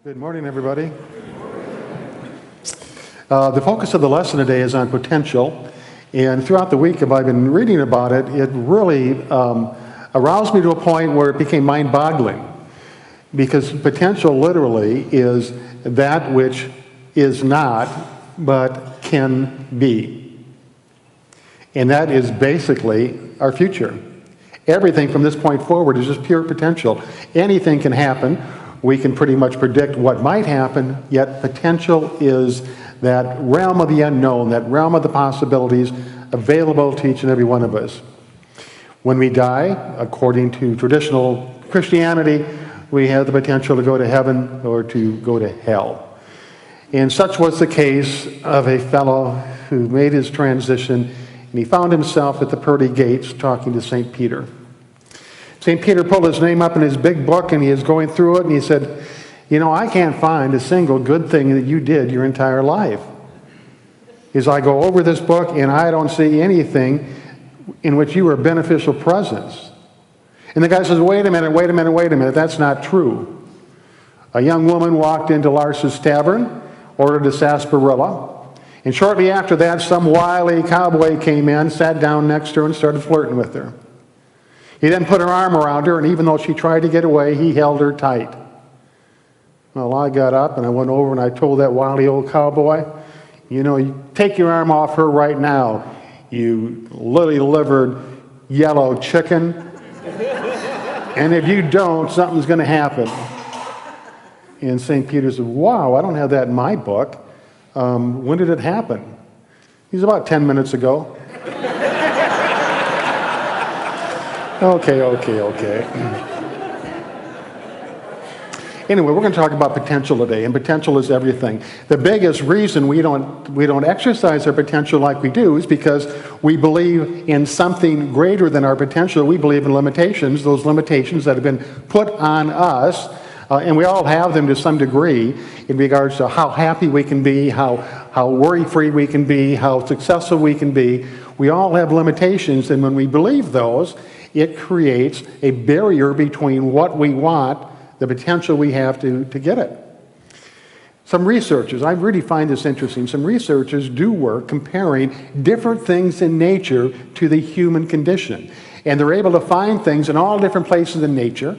Good morning, everybody. The focus of the lesson today is on potential. And throughout the week, if I've been reading about it, it really aroused me to a point where it became mind-boggling. Because potential literally is that which is not, but can be. And that is basically our future. Everything from this point forward is just pure potential. Anything can happen. We can pretty much predict what might happen, yet potential is that realm of the unknown, that realm of the possibilities available to each and every one of us. When we die, according to traditional Christianity, we have the potential to go to heaven or to go to hell. And such was the case of a fellow who made his transition, and he found himself at the pearly gates talking to St. Peter. St. Peter pulled his name up in his big book, and he was going through it, and he said, "You know, I can't find a single good thing that you did your entire life." As I go over this book, and I don't see anything in which you were a beneficial presence. And the guy says, wait a minute, that's not true. A young woman walked into Lars's tavern, ordered a sarsaparilla, and shortly after that, some wily cowboy came in, sat down next to her, and started flirting with her. He then put her arm around her, and even though she tried to get away, he held her tight. Well, I got up, and I went over, and I told that wily old cowboy, you know, you take your arm off her right now, you lily-livered yellow chicken, and if you don't, something's going to happen. And St. Peter said, wow, I don't have that in my book. When did it happen? He's about 10 minutes ago. Okay. Anyway, we're going to talk about potential today, and potential is everything. The biggest reason we don't exercise our potential like we do is because we believe in something greater than our potential. We believe in limitations, those limitations that have been put on us, and we all have them to some degree in regards to how happy we can be, how worry-free we can be, how successful we can be. We all have limitations, and when we believe those, it creates a barrier between what we want, the potential we have to get it. Some researchers, I really find this interesting, some researchers do work comparing different things in nature to the human condition. And they're able to find things in all different places in nature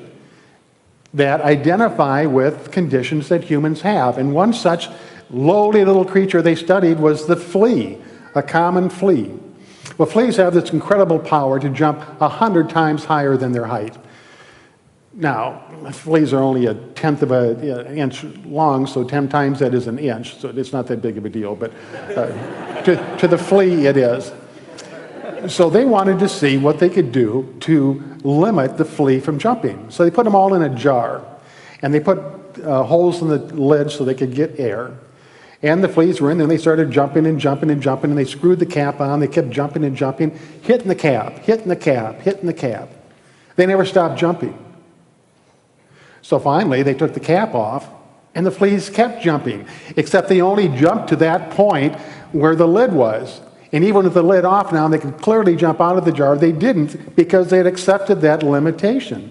that identify with conditions that humans have. And one such lowly little creature they studied was the flea, a common flea. Well, fleas have this incredible power to jump 100 times higher than their height. Now, fleas are only 1/10 of an inch long, so 10 times that is an inch, so it's not that big of a deal, but to the flea it is. So they wanted to see what they could do to limit the flea from jumping. So they put them all in a jar, and they put holes in the lid so they could get air. And the fleas were in there, and they started jumping, and they screwed the cap on. They kept jumping, hitting the cap. They never stopped jumping. So finally, they took the cap off, and the fleas kept jumping, except they only jumped to that point where the lid was. And even with the lid off now, they could clearly jump out of the jar. They didn't, because they had accepted that limitation.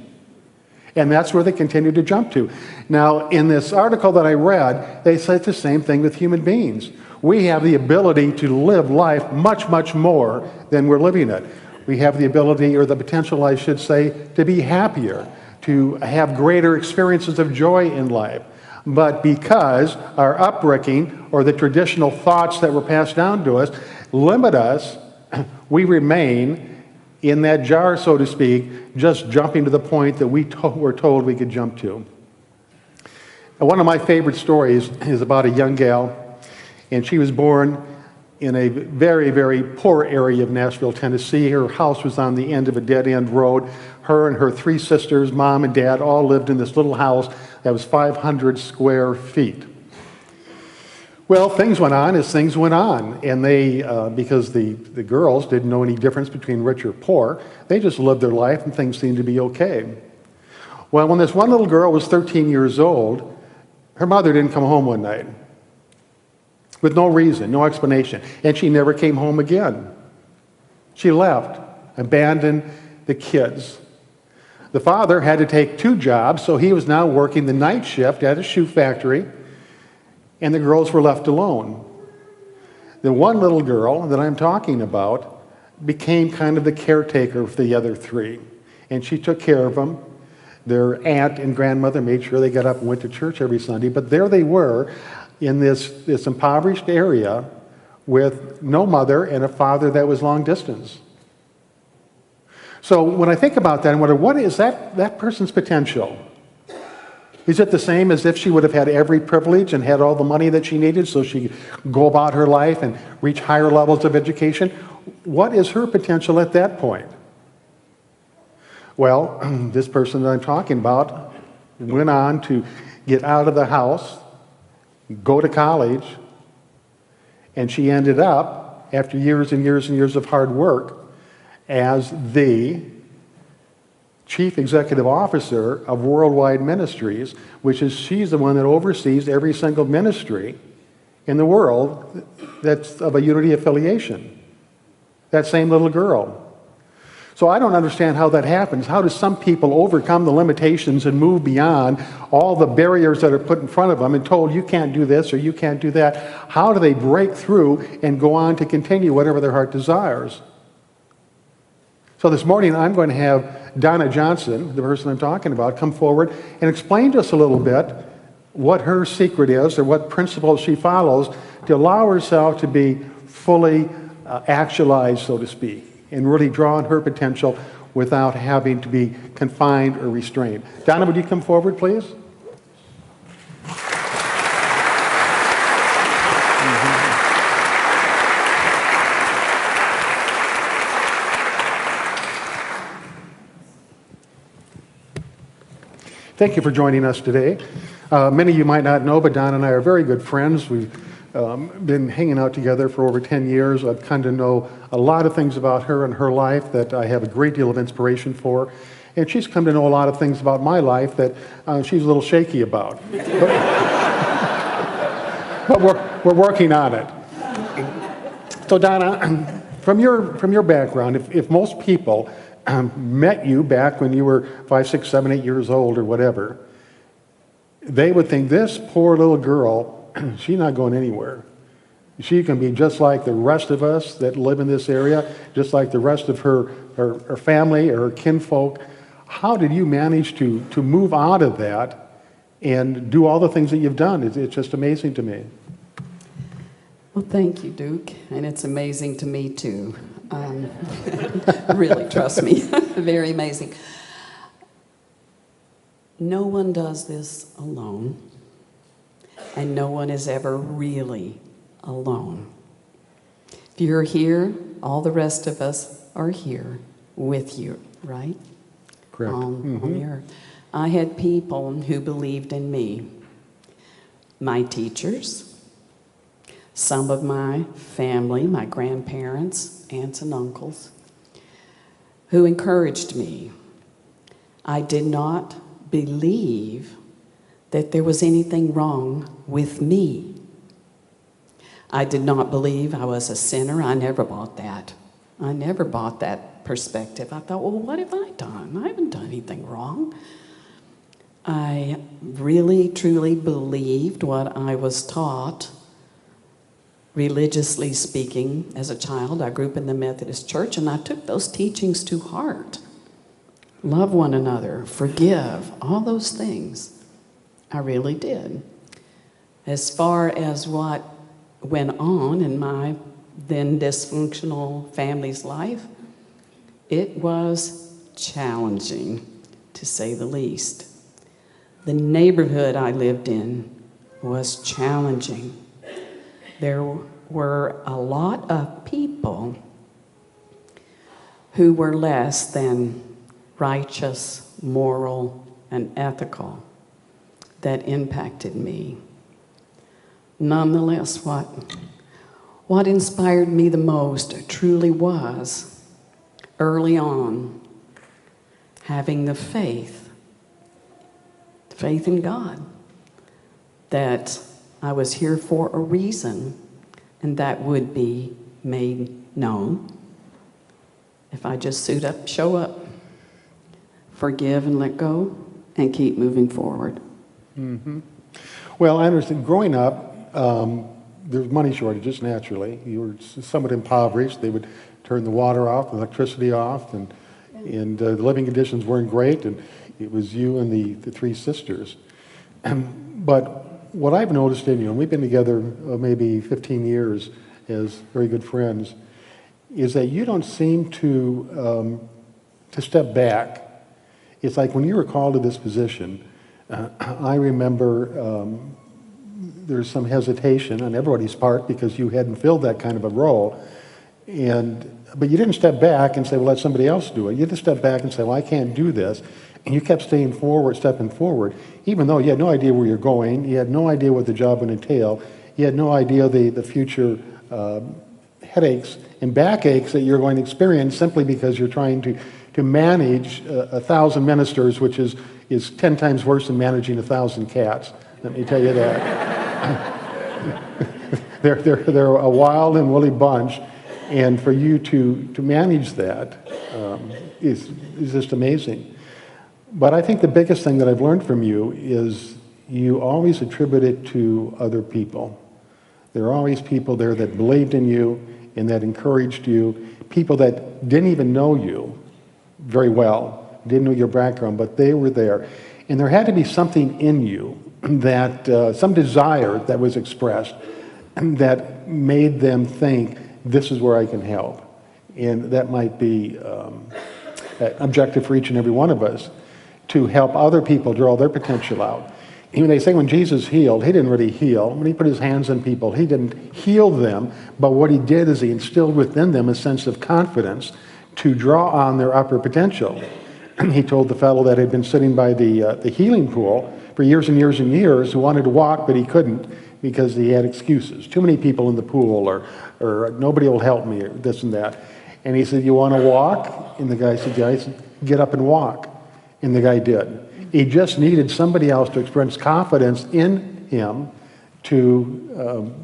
And that's where they continued to jump to. Now, in this article that I read, they said the same thing with human beings. We have the ability to live life much, much more than we're living it. We have the ability, or the potential, I should say, to be happier, to have greater experiences of joy in life. But because our upbringing, or the traditional thoughts that were passed down to us, limit us, we remain in that jar, so to speak, just jumping to the point that we were told we could jump to. Now, one of my favorite stories is about a young gal, and she was born in a very, very poor area of Nashville, Tennessee. Her house was on the end of a dead-end road. Her and her 3 sisters, mom and dad, all lived in this little house that was 500 square feet. Well, things went on as things went on, and they, because the girls didn't know any difference between rich or poor, they just lived their life and things seemed to be okay. Well, when this one little girl was 13 years old, her mother didn't come home one night with no reason, no explanation, and she never came home again. She left, abandoned the kids. The father had to take 2 jobs, so he was now working the night shift at a shoe factory, and the girls were left alone. The one little girl that I'm talking about became kind of the caretaker of the other 3, and she took care of them. Their aunt and grandmother made sure they got up and went to church every Sunday, but there they were in this impoverished area with no mother and a father that was long distance. So when I think about that, I wonder, what is that person's potential? Is it the same as if she would have had every privilege and had all the money that she needed so she could go about her life and reach higher levels of education? What is her potential at that point? Well, this person that I'm talking about went on to get out of the house, go to college, and she ended up, after years and years and years of hard work, as the Chief Executive Officer of Worldwide Ministries, which is, she's the one that oversees every single ministry in the world that's of a unity affiliation. That same little girl. So I don't understand how that happens. How do some people overcome the limitations and move beyond all the barriers that are put in front of them and told you can't do this or you can't do that? How do they break through and go on to continue whatever their heart desires? So this morning I'm going to have Donna Johnson, the person I'm talking about, come forward and explain to us a little bit what her secret is or what principles she follows to allow herself to be fully actualized, so to speak, and really draw on her potential without having to be confined or restrained. Donna, would you come forward, please? Thank you for joining us today. Many of you might not know, but Don and I are very good friends. We've been hanging out together for over 10 years. I've come to know a lot of things about her and her life that I have a great deal of inspiration for. And she's come to know a lot of things about my life that she's a little shaky about. But we're working on it. So Donna, from your background, if most people met you back when you were 5, 6, 7, 8 years old or whatever, they would think this poor little girl, she's not going anywhere. She can be just like the rest of us that live in this area, just like the rest of her family or her kinfolk. How did you manage to move out of that and do all the things that you've done? It's just amazing to me. Well, thank you, Duke, and it's amazing to me too. Really, trust me, very amazing. No one does this alone, and no one is ever really alone. If you're here, all the rest of us are here with you, right? Correct. On the earth. I had people who believed in me. My teachers, some of my family, my grandparents, aunts and uncles, who encouraged me. I did not believe that there was anything wrong with me. I did not believe I was a sinner. I never bought that. I never bought that perspective. I thought, well, what have I done? I haven't done anything wrong. I really, truly believed what I was taught. Religiously speaking, as a child, I grew up in the Methodist Church, and I took those teachings to heart. Love one another, forgive, all those things. I really did. As far as what went on in my then dysfunctional family's life, it was challenging, to say the least. The neighborhood I lived in was challenging. There were a lot of people who were less than righteous, moral, and ethical that impacted me. Nonetheless, what inspired me the most truly was, early on, having the faith in God, that I was here for a reason, and that would be made known if I just suit up, show up forgive and let go, and keep moving forward. Well, I understand. Growing up, there's money shortages, naturally. You were somewhat impoverished. They would turn the water off, the electricity off, and the living conditions weren't great, and it was you and the three sisters. But what I've noticed in you, and we've been together maybe 15 years as very good friends, is that you don't seem to step back. It's like when you were called to this position, I remember there's some hesitation on everybody's part because you hadn't filled that kind of a role. But you didn't step back and say, well, let somebody else do it. You just stepped back and say, well, I can't do this. And you kept stepping forward, even though you had no idea where you're going. You had no idea what the job would entail. You had no idea the future headaches and backaches that you're going to experience simply because you're trying to manage 1,000 ministers, which is 10 times worse than managing 1,000 cats. Let me tell you that. they're a wild and woolly bunch, and for you to manage that is just amazing. But I think the biggest thing that I've learned from you is you always attribute it to other people. There are always people there that believed in you and that encouraged you, people that didn't even know you very well, didn't know your background, but they were there. And there had to be something in you, that some desire that was expressed that made them think, this is where I can help. And that might be an objective for each and every one of us, to help other people draw their potential out. Even they say when Jesus healed, he didn't really heal. When he put his hands on people, he didn't heal them, but what he did is he instilled within them a sense of confidence to draw on their upper potential. He told the fellow that had been sitting by the healing pool for years and years and years, who wanted to walk, but he couldn't because he had excuses. Too many people in the pool, or nobody will help me, or this and that. And he said, you want to walk? And the guy said, yeah. He said, get up and walk. And the guy did. He just needed somebody else to experience confidence in him to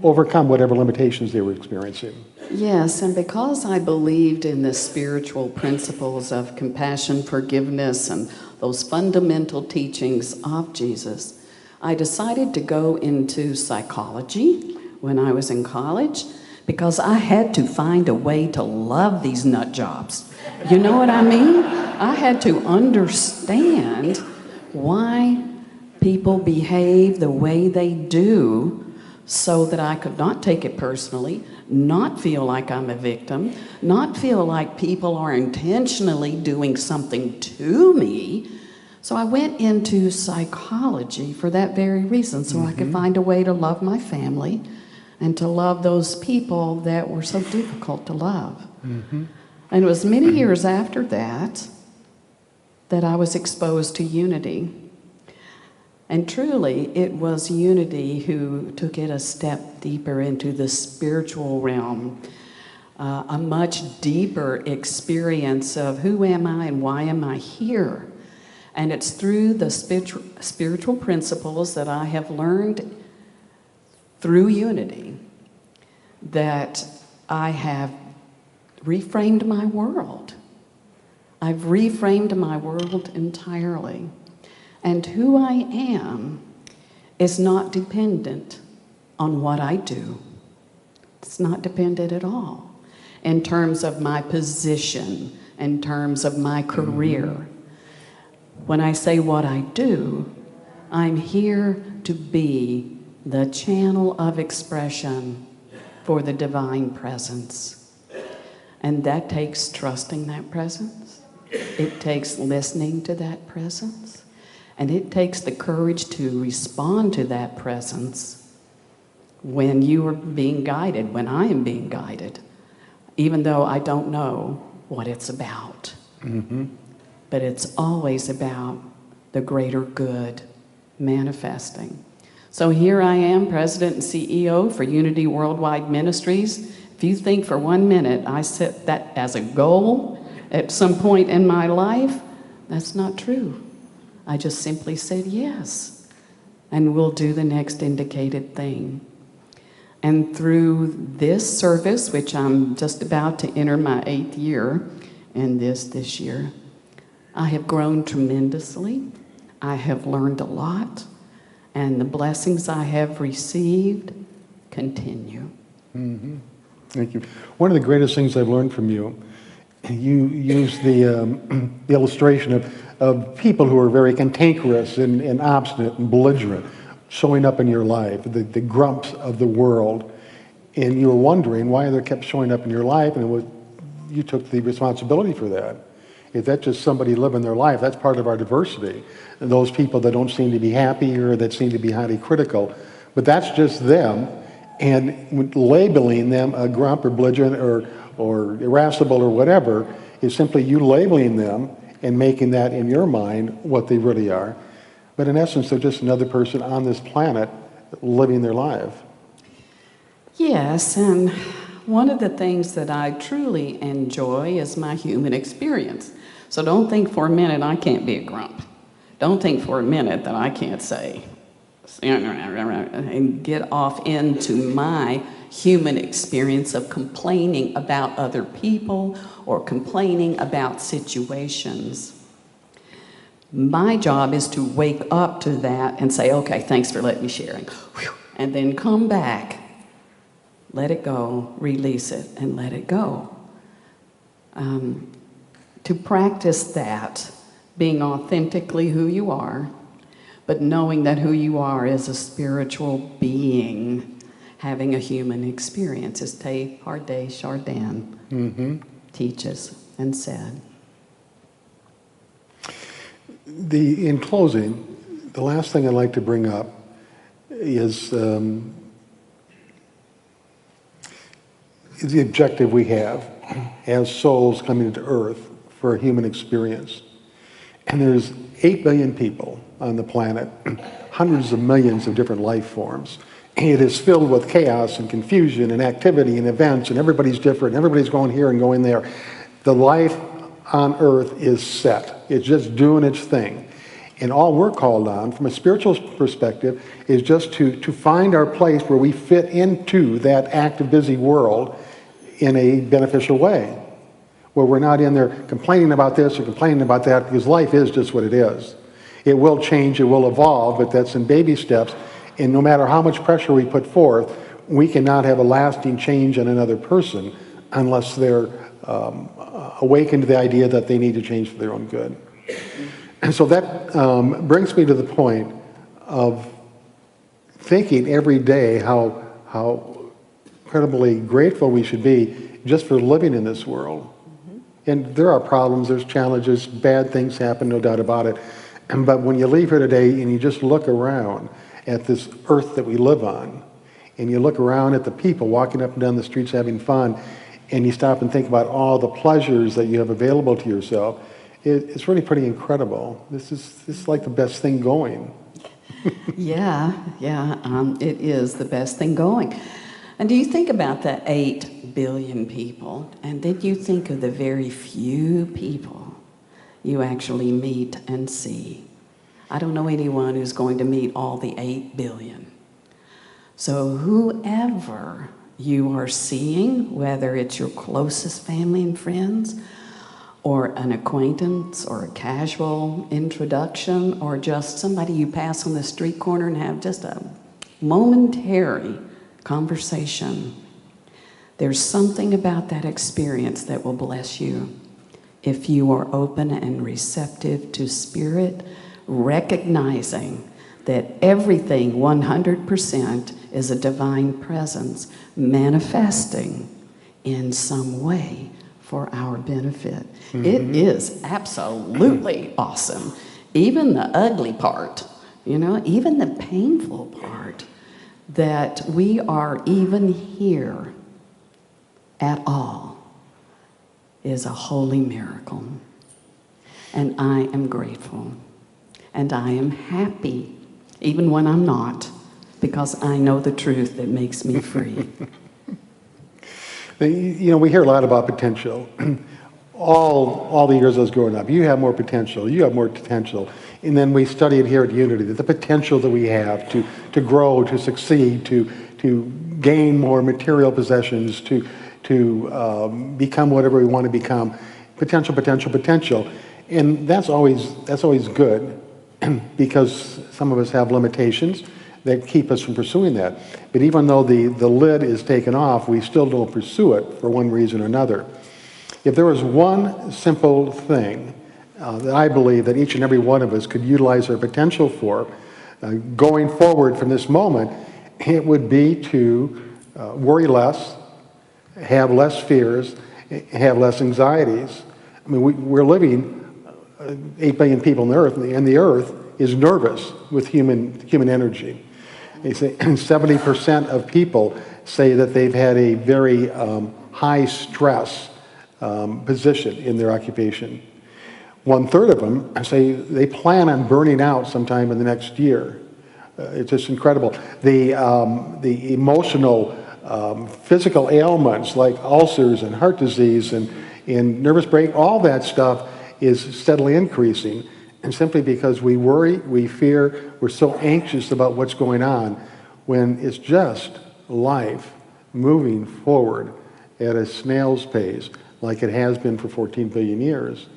overcome whatever limitations they were experiencing. Yes, and because I believed in the spiritual principles of compassion, forgiveness, and those fundamental teachings of Jesus, I decided to go into psychology when I was in college because I had to find a way to love these nut jobs. You know what I mean? I had to understand why people behave the way they do so that I could not take it personally, not feel like I'm a victim, not feel like people are intentionally doing something to me. So I went into psychology for that very reason, so I could find a way to love my family and to love those people that were so difficult to love. And it was many years after that that I was exposed to Unity. And truly, it was Unity who took it a step deeper into the spiritual realm, a much deeper experience of who am I and why am I here? And it's through the spiritual principles that I have learned through Unity that I have reframed my world. I've reframed my world entirely. And who I am is not dependent on what I do. It's not dependent at all in terms of my position, in terms of my career. When I say what I do, I'm here to be the channel of expression for the divine presence. And that takes trusting that presence. It takes listening to that presence. And it takes the courage to respond to that presence when you are being guided, when I am being guided, even though I don't know what it's about. But it's always about the greater good manifesting. So here I am, President and CEO for Unity Worldwide Ministries. If you think for 1 minute I set that as a goal at some point in my life, that's not true. I just simply said yes, and we'll do the next indicated thing. And through this service, which I'm just about to enter my 8th year in this year, I have grown tremendously. I have learned a lot, and the blessings I have received continue. Mm-hmm. Thank you. One of the greatest things I've learned from you, you use the illustration of people who are very cantankerous and obstinate and belligerent showing up in your life, the grumps of the world. And you were wondering why they kept showing up in your life, and you took the responsibility for that. If that's just somebody living their life, that's part of our diversity. And those people that don't seem to be happy or that seem to be highly critical, but that's just them. And labeling them a grump or belligerent or irascible or whatever is simply you labeling them and making that in your mind what they really are. But in essence, they're just another person on this planet living their life. Yes, and one of the things that I truly enjoy is my human experience. So don't think for a minute I can't be a grump. Don't think for a minute that I can't say and get off into my human experience of complaining about other people or complaining about situations. My job is to wake up to that and say, okay, thanks for letting me share. And then come back, let it go, release it, and let it go. To practice that, being authentically who you are, but knowing that who you are is a spiritual being having a human experience, as Teilhard de Chardin teaches and said. In closing, the last thing I'd like to bring up is the objective we have as souls coming into Earth for a human experience. And there's 8 billion people on the planet, hundreds of millions of different life forms. It is filled with chaos and confusion and activity and events, and everybody's different, and everybody's going here and going there. The life on Earth is set. It's just doing its thing. And all we're called on, from a spiritual perspective, is just to find our place where we fit into that active, busy world in a beneficial way, where we're not in there complaining about this or complaining about that, because life is just what it is. It will change, it will evolve, but that's in baby steps. And no matter how much pressure we put forth, we cannot have a lasting change in another person unless they're awakened to the idea that they need to change for their own good. And so that brings me to the point of thinking every day how incredibly grateful we should be just for living in this world. And there are problems, there's challenges, bad things happen, no doubt about it. But when you leave here today and you just look around at this earth that we live on, and you look around at the people walking up and down the streets having fun, and you stop and think about all the pleasures that you have available to yourself, it's really pretty incredible. This is like the best thing going. Yeah, it is the best thing going. And do you think about the 8 billion people, and then you think of the very few people you actually meet and see? I don't know anyone who's going to meet all the 8 billion. So whoever you are seeing, whether it's your closest family and friends, or an acquaintance, or a casual introduction, or just somebody you pass on the street corner and have just a momentary conversation, there's something about that experience that will bless you if you are open and receptive to Spirit, recognizing that everything 100% is a divine presence manifesting in some way for our benefit. It is absolutely awesome. Even the ugly part, even the painful part, that we are even here at all is a holy miracle. And I am grateful. And I am happy, even when I'm not, because I know the truth that makes me free. We hear a lot about potential. All the years I was growing up, you have more potential, you have more potential. And then we study it here at Unity, that the potential that we have to grow, to succeed, to gain more material possessions, to become whatever we want to become. Potential. And that's always good because some of us have limitations that keep us from pursuing that. But even though the lid is taken off, we still don't pursue it for one reason or another. If there was one simple thing that I believe that each and every one of us could utilize our potential for, going forward from this moment, it would be to worry less, have less fears, have less anxieties. I mean, we're living 8 billion people on the earth, and the earth is nervous with human energy. They say 70% of people say that they've had a very high stress position in their occupation. 1/3 of them say they plan on burning out sometime in the next year. It's just incredible. The emotional, physical ailments like ulcers and heart disease and nervous break, all that stuff is steadily increasing. And simply because we worry, we fear, we're so anxious about what's going on, when it's just life moving forward at a snail's pace, like it has been for 14 billion years.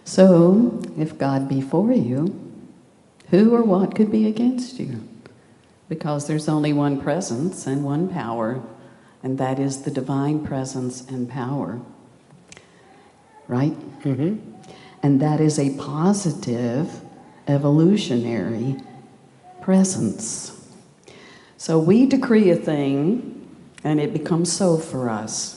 So, if God be for you, who or what could be against you? Because there's only one presence and one power, and that is the divine presence and power. Right? Mm-hmm. And that is a positive, evolutionary presence. So we decree a thing, and it becomes so for us.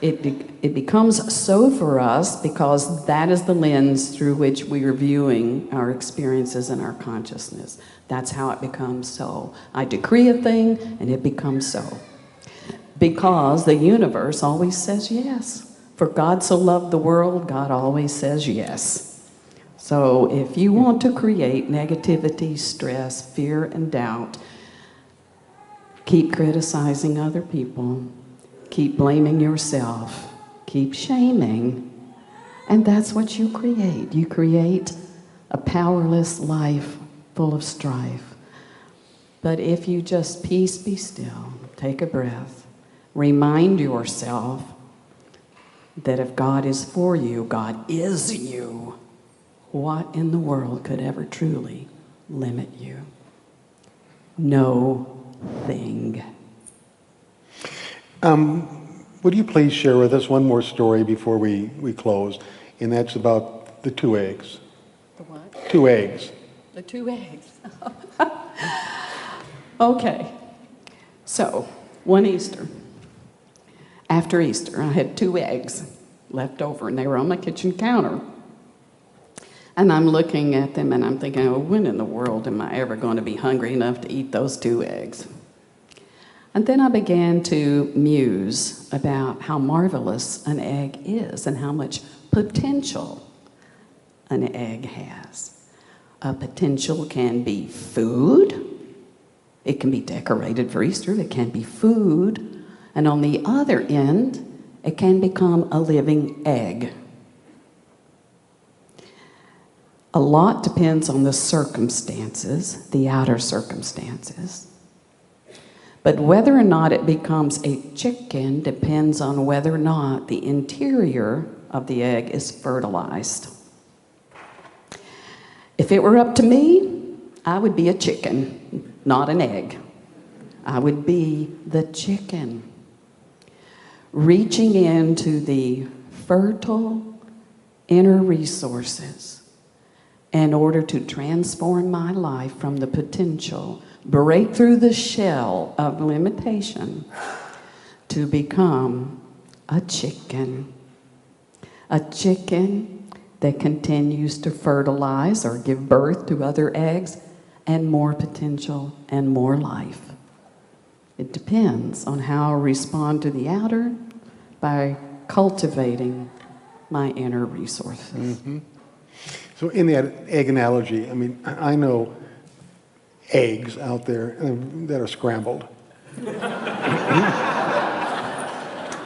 It becomes so for us because that is the lens through which we are viewing our experiences and our consciousness. That's how it becomes so. I decree a thing, and it becomes so. Because the universe always says yes. For God so loved the world, God always says yes. So if you want to create negativity, stress, fear, and doubt, keep criticizing other people, keep blaming yourself, keep shaming, and that's what you create. You create a powerless life full of strife. But if you just peace, be still, take a breath, remind yourself that if God is for you, God is you. What in the world could ever truly limit you? No thing. Would you please share with us one more story before we close? And that's about the 2 eggs. The what? 2 eggs. The 2 eggs. Okay. So, one Easter. After Easter, I had 2 eggs left over, and they were on my kitchen counter. And I'm looking at them, and I'm thinking, oh, when in the world am I ever going to be hungry enough to eat those 2 eggs? And then I began to muse about how marvelous an egg is and how much potential an egg has. A potential can be food. It can be decorated for Easter. It can be food. And on the other end, it can become a living egg. A lot depends on the circumstances, the outer circumstances. But whether or not it becomes a chicken depends on whether or not the interior of the egg is fertilized. If it were up to me, I would be a chicken, not an egg. I would be the chicken, reaching into the fertile inner resources in order to transform my life from the potential, break through the shell of limitation to become a chicken. A chicken that continues to fertilize or give birth to other eggs and more potential and more life. It depends on how I respond to the outer by cultivating my inner resources. Mm-hmm. So in that egg analogy, I mean, I know eggs out there that are scrambled.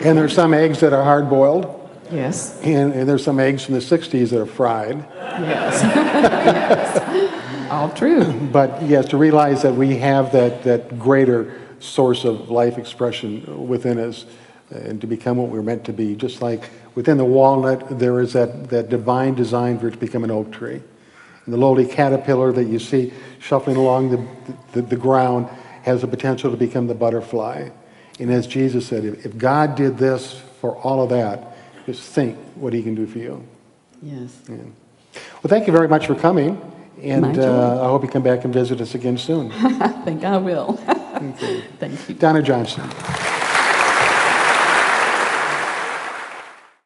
And there's some eggs that are hard-boiled. Yes. And there's some eggs from the 60s that are fried. Yes. Yes. All true. But yes, to realize that we have that greater source of life expression within us and to become what we're meant to be, just like within the walnut, there is that divine design for it to become an oak tree. And the lowly caterpillar that you see shuffling along the ground has the potential to become the butterfly. And as Jesus said, if God did this for all of that, just think what he can do for you. Yes. Yeah. Well, thank you very much for coming. And My joy. I hope you come back and visit us again soon. I think I will. Okay. Thank you. Donna Johnson.